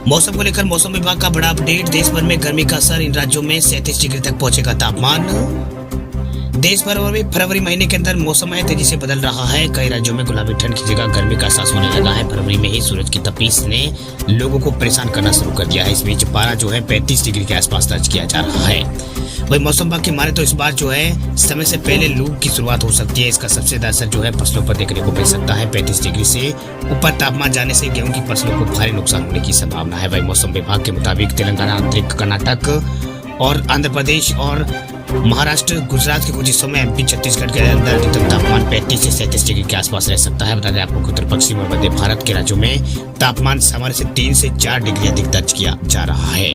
मौसम को लेकर मौसम विभाग का बड़ा अपडेट। देश भर में गर्मी का असर, इन राज्यों में 37 डिग्री तक पहुंचेगा तापमान। देश भर में फरवरी महीने के अंदर मौसम तेजी से बदल रहा है। कई राज्यों में गुलाबी ठंड की जगह गर्मी का एहसास होने लगा है। फरवरी में ही सूरज की तपीस ने लोगों को परेशान करना शुरू कर दिया है। इस बीच पारा जो है 35 डिग्री के आसपास दर्ज किया जा रहा है। वही मौसम विभाग की माने तो इस बार जो है समय से पहले लू की शुरुआत हो सकती है। इसका सबसे ज्यादा असर जो है फसलों पर देखने को मिल सकता है। 35 डिग्री से ऊपर तापमान जाने से गेहूं की फसलों को भारी नुकसान होने की संभावना है। वही मौसम विभाग के मुताबिक तेलंगाना, आंतरिक कर्नाटक और आंध्र प्रदेश और महाराष्ट्र, गुजरात के कुछ हिस्सों में एमपी, छत्तीसगढ़ के अंदर अधिकतम तापमान 35 से 37 डिग्री के आसपास रह सकता है। बता दें आपको उत्तर पश्चिम और मध्य भारत के राज्यों में तापमान सामान्य से 3 से 4 डिग्री अधिक दर्ज किया जा रहा है।